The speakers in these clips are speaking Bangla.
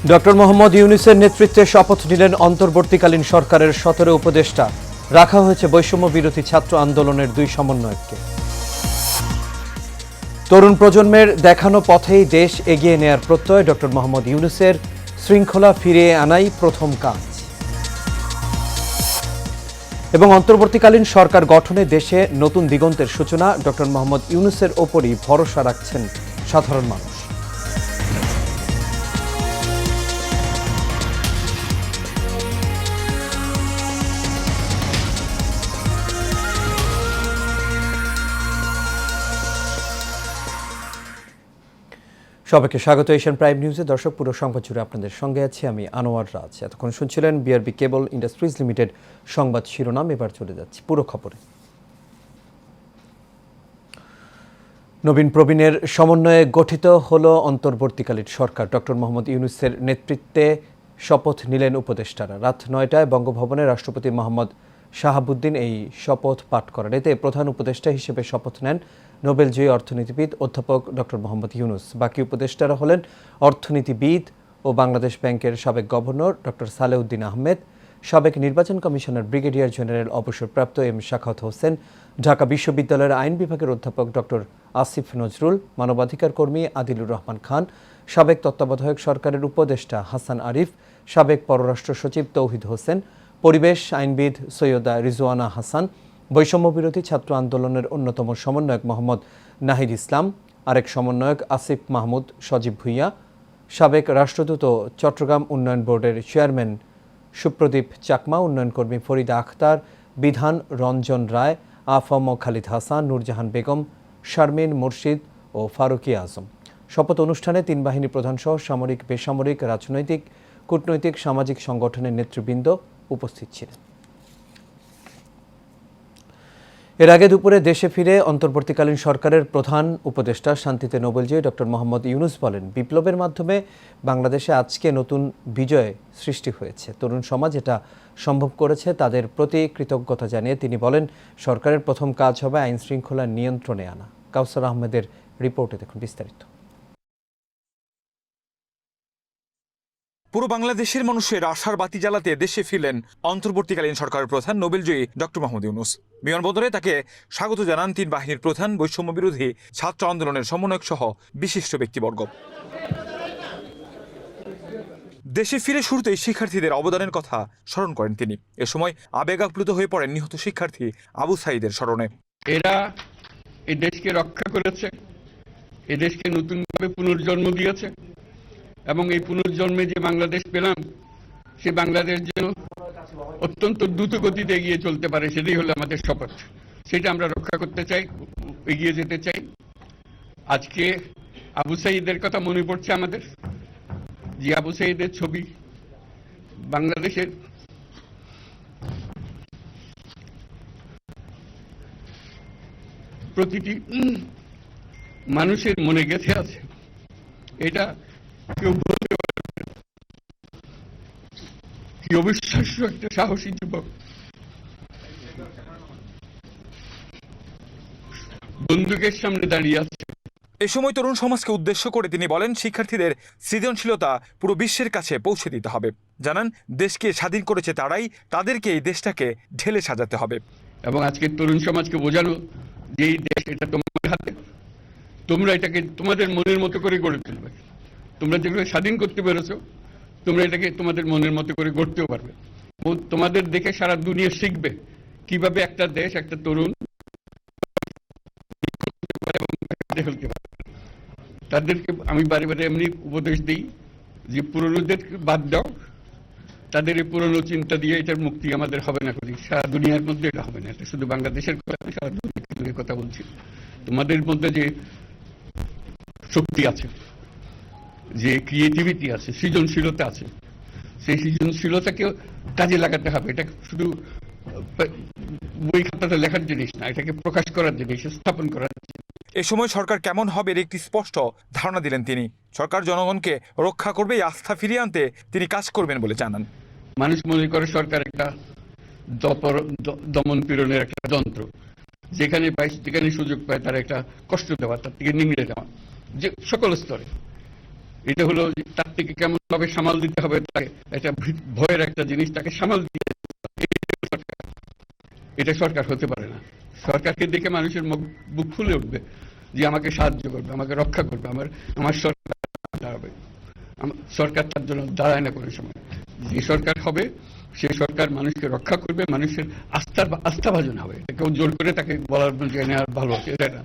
ডক্টর মোহাম্মদ ইউনূসের নেতৃত্বে শপথ নিলেন অন্তর্বর্তীকালীন সরকারের 17 উপদেষ্টা। রাখা হয়েছে বৈষম্য বিরোধী ছাত্র আন্দোলনের 2 সমন্বয়ককে। তরুণ প্রজন্মের দেখানো পথেই দেশ এগিয়ে নেয়ার প্রত্যয় ডক্টর মোহাম্মদ ইউনূসের। শৃঙ্খলা ফিরিয়ে আনাই প্রথম কাজ। এবং অন্তর্বর্তীকালীন সরকার গঠনে দেশে নতুন দিগন্তের সূচনা। ডক্টর মোহাম্মদ ইউনূসের ওপরই ভরসা রাখছেন সাধারণ মানুষ। সবাইকে স্বাগত এশিয়ান প্রাইম নিউজে। দর্শক, পুরো সংবাদ জুড়ে আপনাদের সঙ্গে আছি আমি আনোয়ার রাজ। এতক্ষণ শুনছিলেন বিআরবি কেবল ইন্ডাস্ট্রিজ লিমিটেড সংবাদ শিরোনাম। এবার চলে যাচ্ছি পুরো খবরে। নবীন প্রবীণের সমন্বয়ে গঠিত হলো অন্তর্বর্তীকালীন সরকার। ডক্টর মোহাম্মদ ইউনূসের নেতৃত্বে শপথ নিলেন উপদেষ্টারা। রাত 9টায় বঙ্গভবনে রাষ্ট্রপতি মোহাম্মদ শাহাবুদ্দিন এই শপথ পাঠ করেন। এতে প্রধান উপদেষ্টা হিসেবে শপথ নেন নোবেলজয়ী অর্থনীতিবিদ অধ্যাপক ডক্টর মোহাম্মদ ইউনূস। বাকি উপদেষ্টারা হলেন অর্থনীতিবিদ ও বাংলাদেশ ব্যাংকের সাবেক গভর্নর ডক্টর সালেউদ্দিন আহমেদ, সাবেক নির্বাচন কমিশনার ব্রিগেডিয়ার জেনারেল অবসরপ্রাপ্ত এম শাখাওয়াত হোসেন, ঢাকা বিশ্ববিদ্যালয়ের আইন বিভাগের অধ্যাপক ডক্টর আসিফ নজরুল, মানবাধিকার কর্মী আদিলুর রহমান খান, সাবেক তত্ত্বাবধায়ক সরকারের উপদেষ্টা হাসান আরিফ, সাবেক পররাষ্ট্র সচিব তৌহিদ হোসেন, পরিবেশ আইনবিদ সৈয়দা রিজওয়ানা হাসান, বৈষম্য বিরোধী ছাত্র আন্দোলনের অন্যতম সমন্বয়ক মোহাম্মদ নাহিদ ইসলাম, আরেক সমন্বয়ক আসিফ মাহমুদ সজীব ভুইয়া, সাবেক রাষ্ট্রদূত ও চট্টগ্রাম উন্নয়ন বোর্ডের চেয়ারম্যান সুপ্রদীপ চাকমা, উন্নয়নকর্মী ফরিদা আখতার, বিধান রঞ্জন রায়, আফম খালিদ হাসান, নূরজাহান বেগম, শারমিন মুর্শিদ ও ফারুকি আজম। শপথ অনুষ্ঠানে 3 বাহিনী প্রধানসহ সামরিক, বেসামরিক, রাজনৈতিক, কূটনৈতিক, সামাজিক সংগঠনের নেতৃবৃন্দ উপস্থিত ছিলেন। এর আগে দুপুরে দেশে ফিরে অন্তর্বর্তীকালীন সরকারের প্রধান উপদেষ্টা শান্তিতে নোবেলজয়ী ডক্টর মোহাম্মদ ইউনূস বলেন, বিপ্লবের মাধ্যমে বাংলাদেশে আজকে নতুন বিজয় সৃষ্টি হয়েছে। তরুণ সমাজ এটা সম্ভব করেছে, তাদের প্রতি কৃতজ্ঞতা জানিয়ে তিনি বলেন, সরকারের প্রথম কাজ হবে আইন শৃঙ্খলা নিয়ন্ত্রণে আনা। কাউসার আহমেদের রিপোর্টে দেখুন বিস্তারিত। পুরো বাংলাদেশের মানুষের আশার বাতি জ্বালাতে দেশে ফিরলেন অন্তর্বর্তীকালীন সরকারের প্রধান নোবেলজয়ী ডক্টর মোহাম্মদ ইউনূস। বিমানবন্দরে তাকে স্বাগত জানান 3 বাহিনীর প্রধান, বৈষম্য বিরোধী ছাত্র আন্দোলনের সমন্বয়ক সহ বিশিষ্ট ব্যক্তিবর্গ। দেশে ফিরে শুরুতেই শিক্ষার্থীদের অবদানের কথা স্মরণ করেন তিনি। এ সময় আবেগ আপ্লুত হয়ে পড়েন নিহত শিক্ষার্থী আবু সাঈদের স্মরণে। এরা এই দেশকে রক্ষা করেছে, এ দেশকে নতুনভাবে পুনর্জন্ম দিয়েছে এবং এই পুনর্জন্মে যে বাংলাদেশ পেলাম, সে বাংলাদেশ যেন অত্যন্ত দ্রুত গতিতে এগিয়ে চলতে পারে, সেটাই হলো আমাদের শপথ। সেটা আমরা রক্ষা করতে চাই, এগিয়ে যেতে চাই। আজকে আবু সাঈদের কথা মনে পড়ছে আমাদের, যে আবু সাঈদের ছবি বাংলাদেশের প্রতিটি মানুষের মনে গেঁথে আছে। এটা কেউ বলতে পারবে না। কি অবিশ্বাস্য একটা সাহসী যুবক, বন্দুকের সামনে দাঁড়িয়ে আছে। এ সময় তরুণ সমাজকে উদ্দেশ্য করে তিনি বলেন, শিক্ষার্থীদের সৃজনশীলতা পুরো বিশ্বের কাছে পৌঁছে দিতে হবে। জানান, দেশকে স্বাধীন করেছে তারাই, তাদেরকে এই দেশটাকে ঢেলে সাজাতে হবে। এবং আজকে তরুণ সমাজকে বোঝানো যে এই দেশ এটা তোমাদের হাতে, তোমরা এটাকে তোমাদের মনের মতো করে গড়ে তুলবে। তোমরা যেগুলো স্বাধীন করতে পেরেছো, তোমরা এটাকে তোমাদের মনের মতো করে গড়তেও পারবে। তোমাদের দেখে সারা দুনিয়া শিখবে কিভাবে একটা দেশ, একটা তরুণ ফেলতে পারে। তাদেরকে আমি বারে বারে এমনি উপদেশ দিই যে পুরনোদের বাদ দাও, তাদের এই পুরনো চিন্তা দিয়ে এটার মুক্তি আমাদের হবে না। করি সারা দুনিয়ার মধ্যে এটা হবে না। এটা শুধু বাংলাদেশের কথা, সারা দুনিয়ার কথা বলছি। তোমাদের মধ্যে যে শক্তি আছে, যে ক্রিয়েটিভিটি আছে, সৃজনশীলতা আছে, সেই সৃজনশীলতাকেও কাজে লাগাতে হবে। এটা শুধু বই খাতাতে লেখার জিনিস না, এটাকে প্রকাশ করার জিনিস, স্থাপন করার জিনিস। এ সময় সরকার কেমন হবে এর একটি স্পষ্ট ধারণা দিলেন তিনি। সরকার জনগণকে রক্ষা করবে, এই আস্থা ফিরিয়ে আনতে তিনি কাজ করবেন বলে জানান। মানুষ মনে করে সরকার একটা দমন পীড়নের একটা যন্ত্র, যেখানে পায় যেখানে সুযোগ পায় তার একটা কষ্ট দেওয়া, তার থেকে নিংড়ে দেওয়া, যে সকল স্তরে। এটা হলো তার থেকে কেমন ভাবে সামাল দিতে হবে, তাকে এটা ভয়ের একটা জিনিস, তাকে সামাল দিতে, এটা সরকার হতে পারে না। সরকারকে দেখে মানুষের বুক ফুলে উঠবে যে আমাকে সাহায্য করবে, আমাকে রক্ষা করবে, আমার সরকার দাঁড়াবে। সরকার তার জন্য দাঁড়ায় না কোনো সময়। যে সরকার হবে সে সরকার মানুষকে রক্ষা করবে, মানুষের আস্থাভাজন হবে। কেউ জোর করে তাকে বলার আর ভালো আছে এটা না,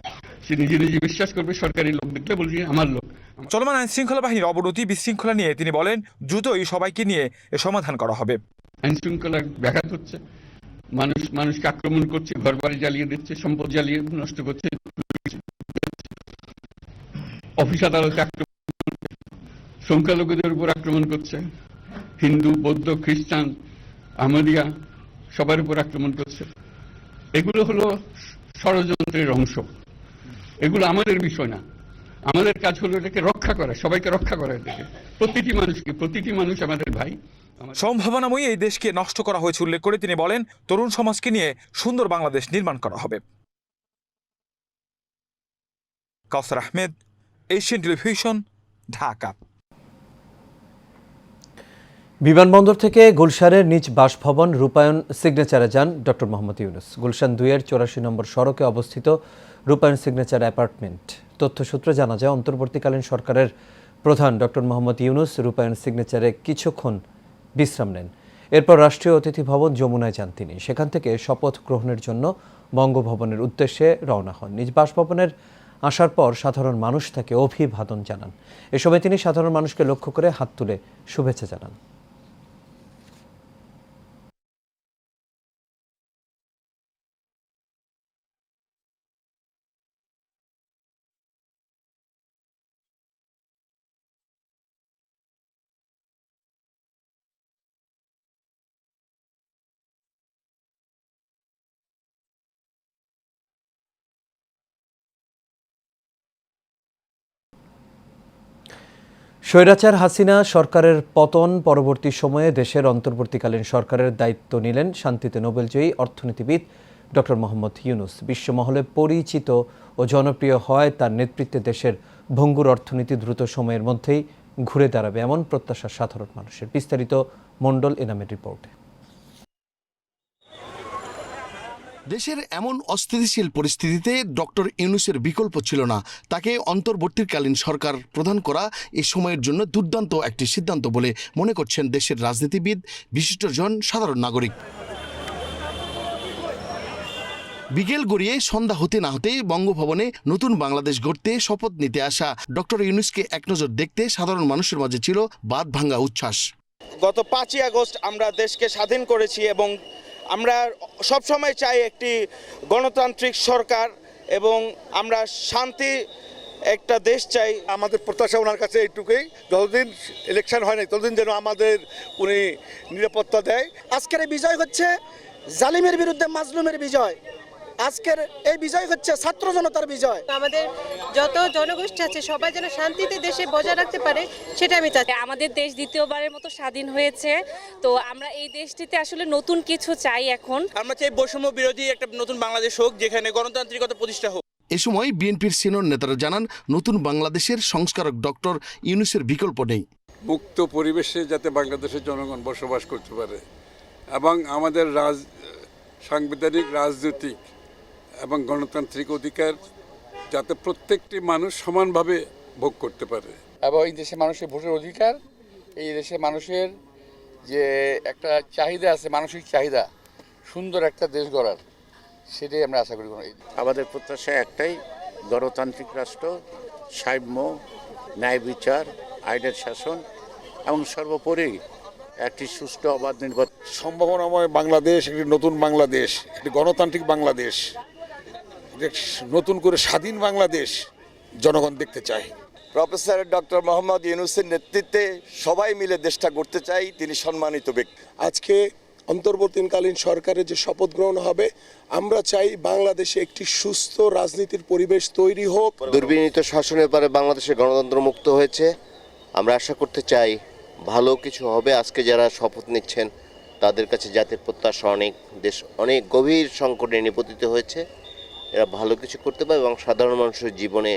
সে নিজে নিজে বিশ্বাস করবে। সরকারি লোক দেখলে বলছে আমার লোক। চলমান আইন শৃঙ্খলা বাহিনীর অবনতি বিশৃঙ্খলা নিয়ে তিনি বলেন, দ্রুতই সবাইকে নিয়ে এর সমাধান করা হবে। আইন শৃঙ্খলা ব্যাঘাত হচ্ছে, মানুষকে আক্রমণ করছে, ঘর বাড়ি জ্বালিয়ে দিচ্ছে, সম্পদ জ্বালিয়ে নষ্ট করছে, অফিস আদালতে আক্রমণ করছে, সংখ্যালঘুদের উপর আক্রমণ করছে, হিন্দু, বৌদ্ধ, খ্রিস্টান, আহমদিয়া সবার উপর আক্রমণ করছে। এগুলো হলো ষড়যন্ত্রের অংশ, এগুলো আমাদের বিষয় না। আমাদের কাজ হলো এটাকে রক্ষা করা, সবাইকে রক্ষা করা, এটাকে প্রতিটি মানুষ আমাদের ভাই। সম্ভাবনাময়ী এই দেশকে নষ্ট করা হয়েছে উল্লেখ করে তিনি বলেন, তরুণ সমাজকে নিয়ে সুন্দর বাংলাদেশ নির্মাণ করা হবে। কাউসার আহমেদ, এশিয়ান টেলিভিশন, ঢাকা। বিমানবন্দর থেকে গুলশানের নিজ বাসভবন রূপায়ণ সিগনেচারে যান ডক্টর মোহাম্মদ ইউনূস। গুলশান ২-এর ৮৪ নম্বর সড়কে অবস্থিত রূপায়ণ সিগনেচার অ্যাপার্টমেন্ট। তথ্যসূত্রে জানা যায়, অন্তর্বর্তীকালীন সরকারের প্রধান ডক্টর মোহাম্মদ ইউনূস রূপায়ণ সিগনেচারে কিছুক্ষণ বিশ্রাম নেন। এরপর রাষ্ট্রীয় অতিথি ভবন যমুনায় যান তিনি। সেখান থেকে শপথ গ্রহণের জন্য বঙ্গভবনের উদ্দেশ্যে রওনা হন। নিজ বাসভবনের আসার পর সাধারণ মানুষ তাকে অভিবাদন জানান। এ সময় তিনি সাধারণ মানুষকে লক্ষ্য করে হাত তুলে শুভেচ্ছা জানান। স্বৈরাচার হাসিনা সরকারের পতন পরবর্তী সময়ে দেশের অন্তর্বর্তীকালীন সরকারের দায়িত্ব নিলেন শান্তিতে নোবেলজয়ী অর্থনীতিবিদ ডক্টর মোহাম্মদ ইউনূস। বিশ্বমহলে পরিচিত ও জনপ্রিয় হয় তার নেতৃত্বে দেশের ভঙ্গুর অর্থনীতি দ্রুত সময়ের মধ্যেই ঘুরে দাঁড়াবে, এমন প্রত্যাশা সাধারণ মানুষের। বিস্তারিত মণ্ডল এনামের রিপোর্টে। দেশের এমন অস্থিতিশীল পরিস্থিতিতে ডক্টর ইউনূসের বিকল্প ছিল না। তাকে অন্তর্বর্তীকালীন সরকার প্রদান করা এই সময়ের জন্য দুর্দান্ত একটি সিদ্ধান্ত বলে মনে করছেন দেশের রাজনীতিবিদ, বিশিষ্টজন, সাধারণ নাগরিক। বিকেল গড়িয়ে সন্ধ্যা হতে না হতে বঙ্গভবনে নতুন বাংলাদেশ গড়তে শপথ নিতে আসা ডক্টর ইউনূসকে একনজর দেখতে সাধারণ মানুষের মাঝে ছিল বাঁধ ভাঙা উচ্ছ্বাস। গত 5ই আগস্ট আমরা দেশকে স্বাধীন করেছি এবং আমরা সবসময় চাই একটি গণতান্ত্রিক সরকার এবং আমরা শান্তি একটা দেশ চাই। আমাদের প্রত্যাশা ওনার কাছে এইটুকুই, যতদিন ইলেকশন হয় নাই ততদিন যেন আমাদের উনি নিরাপত্তা দেয়। আজকের এই বিজয় হচ্ছে জালিমের বিরুদ্ধে মাজলুমের বিজয়। আজকের এই বিজয় হচ্ছে ছাত্র জনতার বিজয়। আমাদের যত জনগোষ্ঠী আছে সবাই যেন শান্তিতে দেশে বজায় রাখতে পারে, সেটা আমি চাই। আমাদের দেশ দ্বিতীয়বারের মতো স্বাধীন হয়েছে, তো আমরা এই দেশটিতে আসলে নতুন কিছু চাই। এখন আমরা চাই বৈষম্য বিরোধী একটা নতুন বাংলাদেশ হোক, যেখানে গণতান্ত্রিকতা প্রতিষ্ঠা হোক। এ সময় বিএনপির সিনিয়র নেতারা জানান, নতুন বাংলাদেশের সংস্কারক ডক্টর ইউনূসের বিকল্প নেই। মুক্ত পরিবেশে যাতে বাংলাদেশের জনগণ বসবাস করতে পারে এবং আমাদের সাংবিধানিক, রাজনৈতিক এবং গণতান্ত্রিক অধিকার যাতে প্রত্যেকটি মানুষ সমানভাবে ভোগ করতে পারে। এবং এই দেশের মানুষের ভোটের অধিকার, এই দেশের মানুষের যে একটা চাহিদা আছে, মানসিক চাহিদা, সুন্দর একটা দেশ গড়ার, সেটাই আমরা আশা করি। আমাদের প্রত্যাশা একটাই, গণতান্ত্রিক রাষ্ট্র, সাম্য, ন্যায় বিচার, আইনের শাসন এবং সর্বোপরি একটি সুষ্ঠু অবাধ নির্বাচন। সম্ভাবনাময় বাংলাদেশ, একটি নতুন বাংলাদেশ, একটি গণতান্ত্রিক বাংলাদেশ, নতুন করে স্বাধীন বাংলাদেশ জনগণ দেখতে চায়। প্রফেসর ডক্টর মোহাম্মদ ইউনূসের নেতৃত্বে সবাই মিলে দেশটা গড়তে চাই, তিনি সম্মানিত ব্যক্তি। আজকে অন্তর্বর্তীকালীন সরকারের যে শপথ গ্রহণ হবে, আমরা চাই বাংলাদেশে একটি সুস্থ রাজনীতির পরিবেশ তৈরি হোক। দুর্বিনীত শাসনের পরে বাংলাদেশে গণতন্ত্র মুক্ত হয়েছে। আমরা আশা করতে চাই ভালো কিছু হবে। আজকে যারা শপথ নিচ্ছেন তাদের কাছে জাতির প্রত্যাশা অনেক, দেশ অনেক গভীর সংকটে নিপতিত হয়েছে। এরা ভালো কিছু করতে পারবে এবং সাধারণ মানুষের জীবনে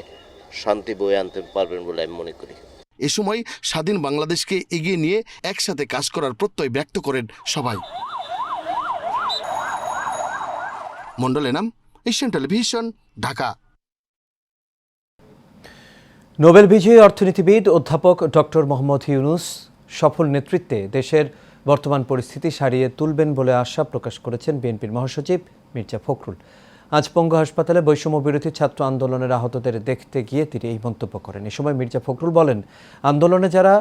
শান্তি বয়ে আনতে পারবেন বলে আমি মনে করি। এ সময় স্বাধীন বাংলাদেশকে এগিয়ে নিয়ে একসাথে কাজ করার প্রত্যয় ব্যক্ত করেন সবাই। Mondal Enam, Asian television, Dhaka. Nobel বিজয়ী অর্থনীতিবিদ অধ্যাপক ডক্টর মোহাম্মদ ইউনূস সফল নেতৃত্বে দেশের বর্তমান পরিস্থিতি সারিয়ে তুলবেন বলে আশা প্রকাশ করেছেন বিএনপির মহাসচিব মির্জা ফখরুল। আজ পঙ্গু হাসপাতালে বৈষম্য বিরোধী ছাত্র আন্দোলনের আহতদের দেখতে গিয়ে তিনি এই মন্তব্য করেন। এ সময় মির্জা ফখরুল বলেন, আন্দোলনে যারা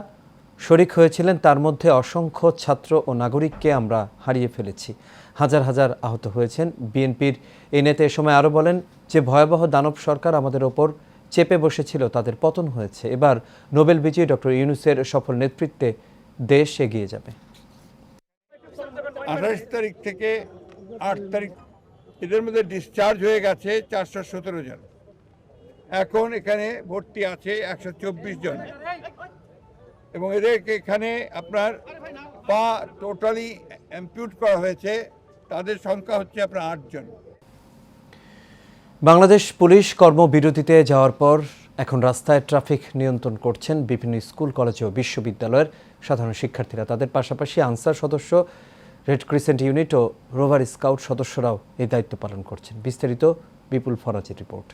শরিক হয়েছিলেন তার মধ্যে অসংখ্য ছাত্র ও নাগরিককে আমরা হারিয়ে ফেলেছি, হাজার হাজার আহত হয়েছেন। বিএনপির এই নেতা এ সময় আরও বলেন যে ভয়াবহ দানব সরকার আমাদের ওপর চেপে বসেছিল তাদের পতন হয়েছে। এবার নোবেল বিজয়ী ডক্টর ইউনূসের সফল নেতৃত্বে দেশ এগিয়ে যাবে। 28 তারিখ থেকে 8 তারিখ এদের মধ্যে ডিসচার্জ হয়ে গেছে 417 জন। এখন এখানে ভর্তি আছে 124 জন এবং এদেরকে এখানে আপনার পা টোটালি অ্যাম্পিউট করা হয়েছে, তাদের সংখ্যা হচ্ছে আপনার 8 জন। বাংলাদেশ পুলিশ কর্মবিরতিতে যাওয়ার পর এখন রাস্তায় ট্রাফিক নিয়ন্ত্রণ করছেন বিভিন্ন স্কুল, কলেজ ও বিশ্ববিদ্যালয়ের সাধারণ শিক্ষার্থীরা। তাদের পাশাপাশি আনসার সদস্য, রেড ক্রিসেন্ট ইউনিট ও রোভার স্কাউট সদস্যরাও এই দায়িত্ব পালন করছেন। বিস্তারিত বিপুল ফরাজের রিপোর্ট।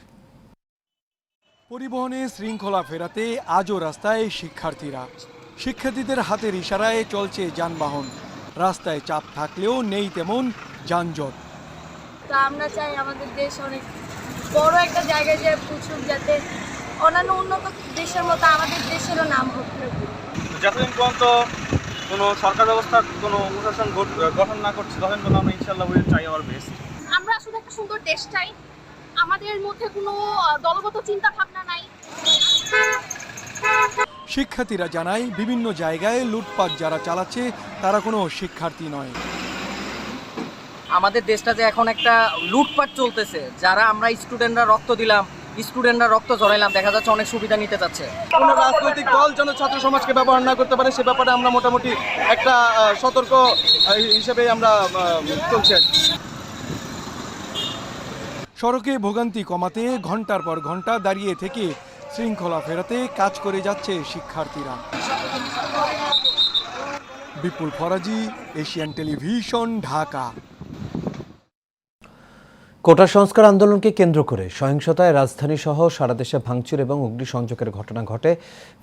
পরিবহনে শৃঙ্খলা ফেরাতে আজও রাস্তায় শিক্ষার্থীদের হাতের ইশারায় চলছে যানবাহন। রাস্তায় চাপ থাকলেও নেই তেমন যানজট। তা আমরা চাই আমাদের দেশ অনেক বড় একটা জায়গায় যে পৌঁছুক, যাতে অন্যান্য উন্নত দেশের মতো আমাদের দেশেরও নাম হোক। যতদিন পর্যন্ত কোনো সরকার ব্যবস্থা কোনো প্রশাসন গঠন না করছে ততদিন পর্যন্ত আমরা ইনশাআল্লাহ চাই আমার বেস্ট। আমরা শুধু একটা সুন্দর দেশ চাই, আমাদের মধ্যে কোনো দলগত চিন্তা ভাবনা নাই। শিক্ষার্থীরা জানায়, বিভিন্ন জায়গায় লুটপাট যারা চালাচ্ছে তারা কোনো শিক্ষার্থী নয়। আমাদের দেশটা যে এখন একটা লুটপাট চলতেছে, যারা আমরা স্টুডেন্টরা রক্ত দিলাম, স্টুডেন্টরা রক্ত ঝরাইলাম, দেখা যাচ্ছে অনেক সুবিধা নিতে চাচ্ছে। কোনো রাজনৈতিক দল যেন ছাত্র সমাজকে ব্যবহার না করতে পারে সে ব্যাপারে আমরা মোটামুটি একটা সতর্ক হিসেবে আমরা চলছি। সড়কে ভোগান্তি কমাতে ঘন্টার পর ঘন্টা দাঁড়িয়ে থেকে শৃঙ্খলা ফেরাতে কাজ করে যাচ্ছে শিক্ষার্থীরা। বিপুল ফরাজি, এশিয়ান টেলিভিশন, ঢাকা। কোটা সংস্কার আন্দোলনকে কেন্দ্র করে সহিংসতায় রাজধানী সহ সারা দেশে ভাঙচুর এবং অগ্নিসংযোগের ঘটনা ঘটে।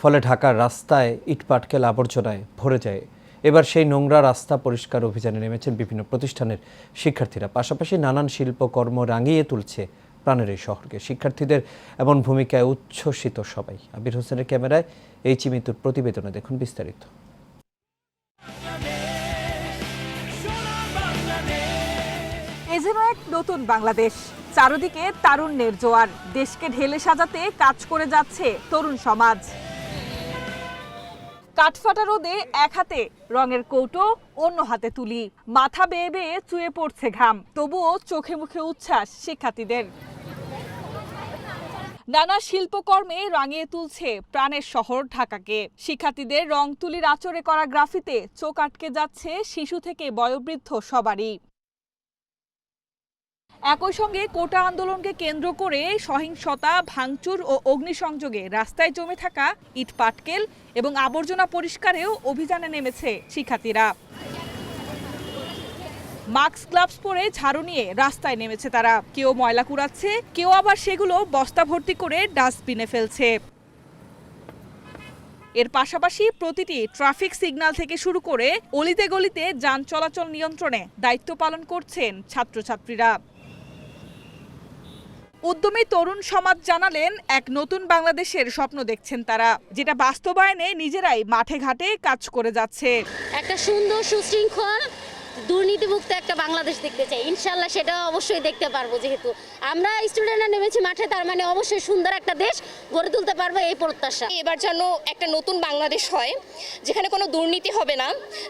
ফলে ঢাকার রাস্তায় ইটপাটকেল আবর্জনায় ভরে যায়। এবার সেই নোংরা রাস্তা পরিষ্কার অভিযানে নেমেছেন বিভিন্ন প্রতিষ্ঠানের শিক্ষার্থীরা। পাশাপাশি নানান শিল্পকর্ম রাঙিয়ে তুলছে প্রাণের এই শহরকে। শিক্ষার্থীদের এমন ভূমিকায় উচ্ছ্বসিত সবাই। আবির হোসেনের ক্যামেরায় এই চিমিতুর প্রতিবেদনে দেখুন বিস্তারিত। এ যেন এক নতুন বাংলাদেশ, চারদিকে তারুণ্যের জোয়ার। দেশকে ঢেলে সাজাতে কাজ করে যাচ্ছে তরুণ সমাজ। কাঠফাটা রোদে এক হাতে রঙের কৌটো, অন্য হাতে তুলি, মাথা বেয়ে বেয়ে চুয়ে পড়ছে ঘাম, তবুও চোখে মুখে উচ্ছ্বাস শিক্ষার্থীদের। নানা শিল্পকর্মে রাঙিয়ে তুলছে প্রাণের শহর ঢাকাকে। শিক্ষার্থীদের রং তুলির আঁচড়ে করা গ্রাফিতে চোখ আটকে যাচ্ছে শিশু থেকে বয়োবৃদ্ধ সবারই। একই সঙ্গে কোটা আন্দোলনকে কেন্দ্র করে সহিংসতা, ভাঙচুর ও অগ্নিসংযোগে রাস্তায় জমে থাকা ইট পাটকেল এবং আবর্জনা পরিষ্কারেও অভিযানে নেমেছে শিক্ষার্থীরা। মাস্ক, গ্লাভস পরে ঝাড়ু নিয়ে রাস্তায় নেমেছে তারা। কেউ ময়লা কুড়াচ্ছে, কেউ আবার সেগুলো বস্তা ভর্তি করে ডাস্টবিনে ফেলছে। এর পাশাপাশি প্রতিটি ট্রাফিক সিগন্যাল থেকে শুরু করে অলিতে গলিতে যান চলাচল নিয়ন্ত্রণে দায়িত্ব পালন করছেন ছাত্রছাত্রীরা। উদ্যমী তরুণ সমাজ জানালেন, এক নতুন বাংলাদেশের স্বপ্ন দেখছেন তারা, যেটা বাস্তবায়নে নিজেরাই মাঠে ঘাটে কাজ করে যাচ্ছে। একটা সুন্দর, সুশৃঙ্খল, দুর্নীতিমুক্ত একটা বাংলাদেশ দেখতে চাই। ইনশাআল্লাহ সেটা অবশ্যই দেখতে পারবো। যেহেতু আমরা স্টুডেন্টরা নেমেছি মাঠে, তার মানে অবশ্যই সুন্দর একটা দেশ গড়ে তুলতে পারবো, এই প্রত্যাশা। এবার যেন একটা নতুন বাংলাদেশ হয়, যেখানে কোনো দুর্নীতি হবে না,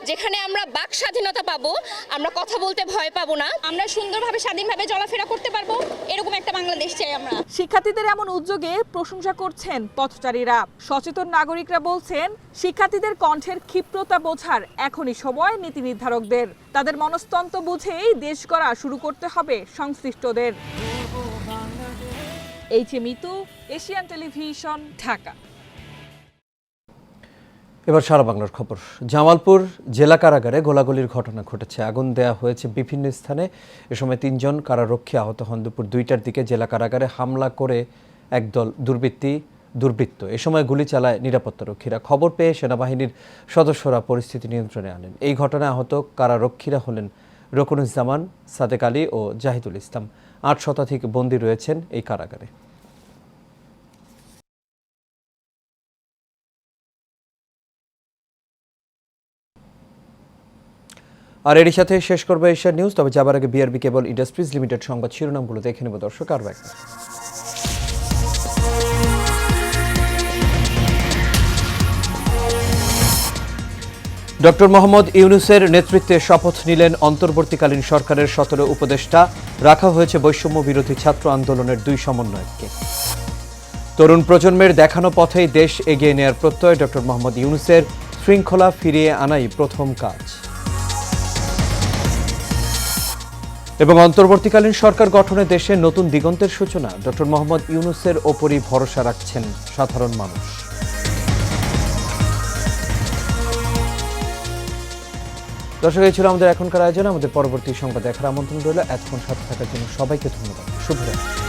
যেখানে আমরা বাক স্বাধীনতা পাবো, আমরা কথা বলতে ভয় পাবো না, আমরা সুন্দরভাবে স্বাধীনভাবে চলাফেরা করতে পারবো, এরকম একটা বাংলাদেশ চাই আমরা। শিক্ষার্থীদের এমন উদ্যোগে প্রশংসা করছেন পথচারীরা। সচেতন নাগরিকরা বলছেন, শিক্ষার্থীদের কণ্ঠের ক্ষিপ্রতা বোঝার এখনই সময় নীতি নির্ধারকদের। তাদের মনস্তন্ত্র বুঝেই দেশ গড়া শুরু করতে হবে সংশ্লিষ্টদের। H A Mitu, Asian television, Dhaka. এবার সারা বাংলার খবর। জামালপুর জেলা কারাগারে গোলাগুলির ঘটনা ঘটেছে। আগুন দেয়া হয়েছে বিভিন্ন স্থানে। এ সময় 3 জন কারারক্ষী আহত হন। দুপুর 2টার দিকে জেলা কারাগারে হামলা করে একদল দুর্বৃত্ত। এ সময় গুলি চালায় নিরাপত্তারক্ষীরা। খবর পেয়ে সেনাবাহিনীর সদস্যরা পরিস্থিতি নিয়ন্ত্রণে আনেন। এই ঘটনায় আহত কারারক্ষীরা হলেন রকুনুজ্জামান, সাদেক আলী ও জাহিদুল ইসলাম। 8 শতাধিক বন্দী রয়েছেন এই কারাগারে। আর এরই সাথে শেষ করবো এশিয়ার নিউজ। তবে যাবার আগে বিআরবি কেবল ইন্ডাস্ট্রিজ লিমিটেড সংবাদ শিরোনামগুলো দেখে নেব দর্শক আরও একবার। ডক্টর মোহাম্মদ ইউনূসের নেতৃত্বে শপথ নিলেন অন্তর্বর্তীকালীন সরকারের 17 উপদেষ্টা। রাখা হয়েছে বৈষম্য বিরোধী ছাত্র আন্দোলনের 2 সমন্বয়ককে। তরুণ প্রজন্মের দেখানো পথেই দেশ এগিয়ে নেয়ার প্রত্যয় ডক্টর মোহাম্মদ ইউনূসের। শৃঙ্খলা ফিরিয়ে আনাই প্রথম কাজ। এবং অন্তর্বর্তীকালীন সরকার গঠনে দেশে নতুন দিগন্তের সূচনা। ডক্টর মোহাম্মদ ইউনূসের ওপরই ভরসা রাখছেন সাধারণ মানুষ। দর্শক, এই ছিল আমাদের এখনকার আয়োজন। আমাদের পরবর্তী সংবাদ দেখার আমন্ত্রণ রইল। এতক্ষণ সাথে থাকার জন্য সবাইকে ধন্যবাদ। শুভরাত্রি।